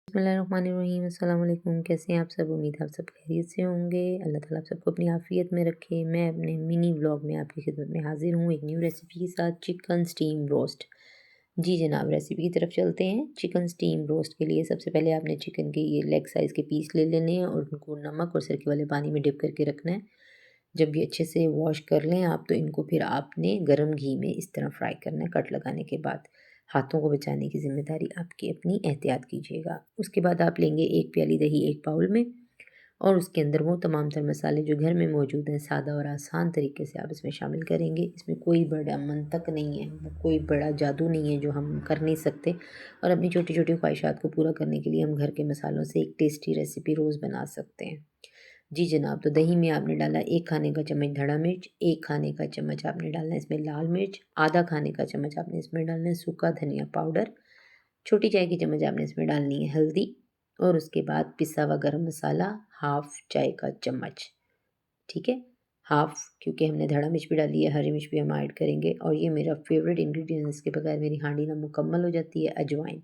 बिस्मिल्लाहिर्रहमानिर्रहीम। अस्सलाम वालेकुम। कैसे हैं आप सब? उम्मीद है आप सब खैरियत से होंगे। अल्लाह ताला आप सबको अपनी आफ़ियत में रखे। मैं अपने मिनी व्लॉग में आपकी खिदमत में हाज़िर हूँ एक न्यू रेसिपी के साथ, चिकन स्टीम रोस्ट। जी जनाब, रेसिपी की तरफ चलते हैं। चिकन स्टीम रोस्ट के लिए सबसे पहले आपने चिकन के ये लेग साइज़ के पीस ले लेने हैं और उनको नमक और सिरके वाले पानी में डिप करके रखना है। जब ये अच्छे से वॉश कर लें आप, तो इनको फिर आपने गर्म घी में इस तरह फ्राई करना है। कट लगाने के बाद हाथों को बचाने की ज़िम्मेदारी आपकी अपनी, एहतियात कीजिएगा। उसके बाद आप लेंगे 1 प्याली दही एक बाउल में और उसके अंदर वो तमाम तर मसाले जो घर में मौजूद हैं, सादा और आसान तरीके से आप इसमें शामिल करेंगे। इसमें कोई बड़ा मंतक नहीं है, कोई बड़ा जादू नहीं है जो हम कर नहीं सकते, और अपनी छोटी-छोटी ख्वाहिशात को पूरा करने के लिए हम घर के मसालों से एक टेस्टी रेसिपी रोज़ बना सकते हैं। जी जनाब, तो दही में आपने डाला 1 खाने का चम्मच धड़ा मिर्च, 1 खाने का चम्मच आपने डालना है इसमें लाल मिर्च, आधा खाने का चम्मच आपने इसमें डालना है सूखा धनिया पाउडर, छोटी चाय की चम्मच आपने इसमें डालनी है हल्दी, और उसके बाद पिसा हुआ गरम मसाला हाफ़ चाय का चम्मच, ठीक है? हाफ़, क्योंकि हमने धड़ा मिर्च भी डाली है, हरी मिर्च भी हम ऐड करेंगे, और ये मेरा फ़ेवरेट इंग्रीडिएंट है, इसके बगैर मेरी हांडी ना मुकम्मल हो जाती है, अजवाइन।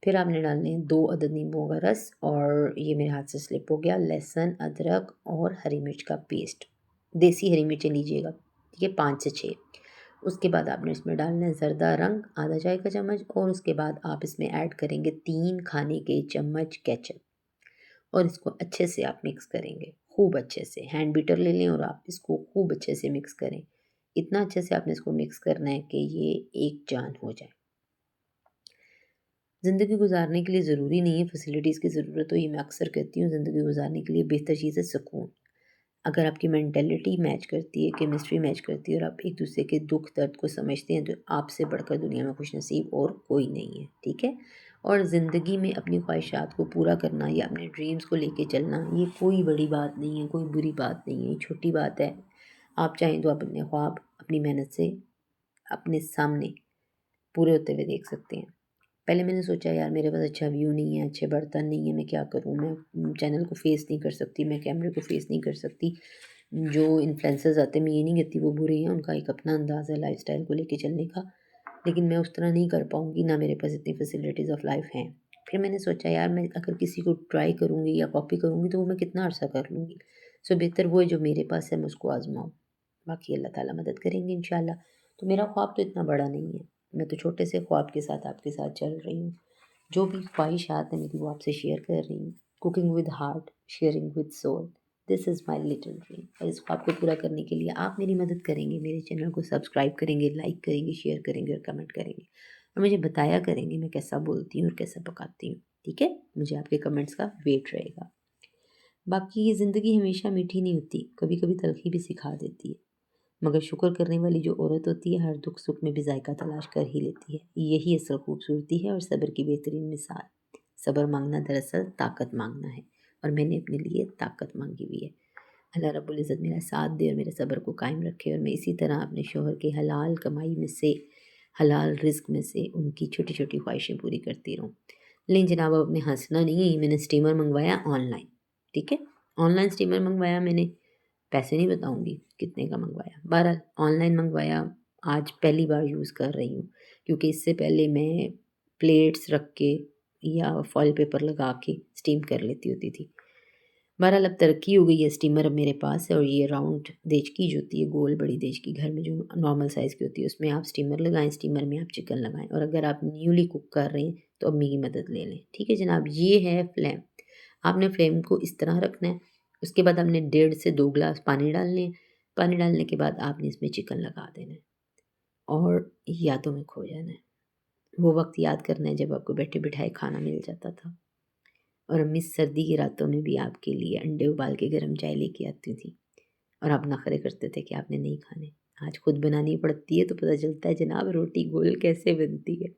फिर आपने डालने हैं 2 अदद नींबुओं का रस, और ये मेरे हाथ से स्लिप हो गया, लहसुन, अदरक और हरी मिर्च का पेस्ट। देसी हरी मिर्चें लीजिएगा, ठीक है, 5 से 6। उसके बाद आपने इसमें डालना है ज़रदा रंग आधा चाय का चम्मच, और उसके बाद आप इसमें ऐड करेंगे 3 खाने के चम्मच केचप, और इसको अच्छे से आप मिक्स करेंगे, खूब अच्छे से। हैंड बीटर ले लें और आप इसको खूब अच्छे से मिक्स करें। इतना अच्छे से आपने इसको मिक्स करना है कि ये एक जान हो जाए। ज़िंदगी गुज़ारने के लिए ज़रूरी नहीं है फैसिलिटीज़ की ज़रूरत हो, ये मैं अक्सर कहती हूँ। ज़िंदगी गुज़ारने के लिए बेहतर चीज़ है सुकून। अगर आपकी मेंटालिटी मैच करती है, केमिस्ट्री मैच करती है, और आप एक-दूसरे के दुःख दर्द को समझते हैं, तो आपसे बढ़कर दुनिया में खुशनसीब और कोई नहीं है, ठीक है? और ज़िंदगी में अपनी ख्वाहिशात को पूरा करना या अपने ड्रीम्स को लेके चलना, ये कोई बड़ी बात नहीं है, कोई बुरी बात नहीं है, ये छोटी बात है। आप चाहें तो आप अपने ख्वाब अपनी मेहनत से अपने सामने पूरे होते हुए देख सकते हैं। पहले मैंने सोचा यार मेरे पास अच्छा व्यू नहीं है, अच्छे बर्तन नहीं है, मैं क्या करूँ? मैं चैनल को फेस नहीं कर सकती, मैं कैमरे को फेस नहीं कर सकती। जो इन्फ्लुएंसर्स आते हैं, मैं ये नहीं कहती वो बुरे हैं, उनका एक अपना अंदाज़ है लाइफ़स्टाइल को लेके चलने का, लेकिन मैं उस तरह नहीं कर पाऊँगी, ना मेरे पास इतनी फैसिलिटीज़ ऑफ लाइफ़ हैं। फिर मैंने सोचा यार मैं अगर किसी को ट्राई करूँगी या कॉपी करूँगी तो वो मैं कितना अर्सा कर लूँगी। सो बेहतर वो है जो मेरे पास है मैं उसको आज़माऊँ। बाकी अल्लाह ताला मदद करेंगे इंशाल्लाह। तो मेरा ख्वाब तो इतना बड़ा नहीं है, मैं तो छोटे से ख्वाब के साथ आपके साथ चल रही हूँ। जो भी ख्वाहिशात हैं मेरी वो आपसे शेयर कर रही हूँ। Cooking with heart, sharing with soul, this is my little dream. और इस ख्वाब को पूरा करने के लिए आप मेरी मदद करेंगे, मेरे चैनल को सब्सक्राइब करेंगे, लाइक करेंगे, शेयर करेंगे और कमेंट करेंगे, और मुझे बताया करेंगे मैं कैसा बोलती हूँ और कैसा पकाती हूँ, ठीक है? मुझे आपके कमेंट्स का वेट रहेगा। बाकी ये ज़िंदगी हमेशा मीठी नहीं होती, कभी-कभी तलख़ी भी सिखा देती है। मगर शुक्र करने वाली जो औरत होती है, हर दुख सुख में भी जायका तलाश कर ही लेती है। यही असल खूबसूरती है और सब्र की बेहतरीन मिसाल। सब्र मांगना दरअसल ताकत मांगना है, और मैंने अपने लिए ताकत मांगी हुई है। अल्लाह रब्बुल इज़्ज़त मेरा साथ दे और मेरे सब्र को कायम रखे, और मैं इसी तरह अपने शौहर के हलाल कमाई में से, हलाल रिज़्क में से उनकी छोटी-छोटी ख्वाहिशें पूरी करती रहूँ। लेकिन जनाब अब आपने हँसना नहीं है, ये मैंने स्टीमर मँगवाया ऑनलाइन, ठीक है? ऑनलाइन स्टीमर मँगवाया मैंने, पैसे नहीं बताऊँगी कितने का मँगवाया। बहरहाल ऑनलाइन मँगवाया, आज पहली बार यूज़ कर रही हूँ, क्योंकि इससे पहले मैं प्लेट्स रख के या फॉइल पेपर लगा के स्टीम कर लेती होती थी। बहरहाल अब तरक्की हो गई है, स्टीमर अब मेरे पास है, और ये राउंड देचकी जो होती है, गोल बड़ी देचकी घर में जो नॉर्मल साइज़ की होती है, उसमें आप स्टीमर लगाएँ, स्टीमर में आप चिकन लगाएँ, और अगर आप न्यूली कुक कर रहे हैं तो अम्मी की मदद ले लें, ठीक है जनाब? ये है फ्लेम। आपने फ्लेम को इस तरह रखना है। उसके बाद आपने 1.5 से 2 ग्लास पानी डालने हैं। पानी डालने के बाद आपने इसमें चिकन लगा देना है और यादों में खो जाना है। वो वक़्त याद करना है जब आपको बैठे-बिठाए खाना मिल जाता था, और अम्मी सर्दी की रातों में भी आपके लिए अंडे उबाल के गरम चाय लेके आती थी, और आप नखरे करते थे कि आपने नहीं खाने। आज खुद बनानी पड़ती है तो पता चलता है जनाब रोटी गोल कैसे बनती है।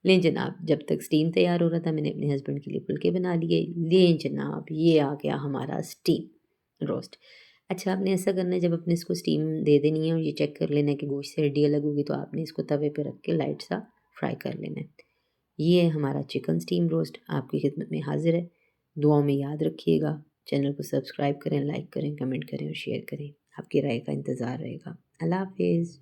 लें जनाब, जब तक स्टीम तैयार हो रहा था मैंने अपने हस्बैंड के लिए फुलके बना लिए। लें जनाब, ये आ गया हमारा स्टीम रोस्ट। अच्छा, आपने ऐसा करना है, जब अपने इसको स्टीम दे देनी है और ये चेक कर लेना है कि गोश्त से हड्डी अलग होगी, तो आपने इसको तवे पे रख के लाइट सा फ्राई कर लेना है। ये है हमारा चिकन स्टीम रोस्ट, आपकी खिदमत में हाजिर है। दुआओं में याद रखिएगा। चैनल को सब्सक्राइब करें, लाइक करें, कमेंट करें और शेयर करें। आपकी राय का इंतज़ार रहेगा। अल्लाह हाफ़िज़।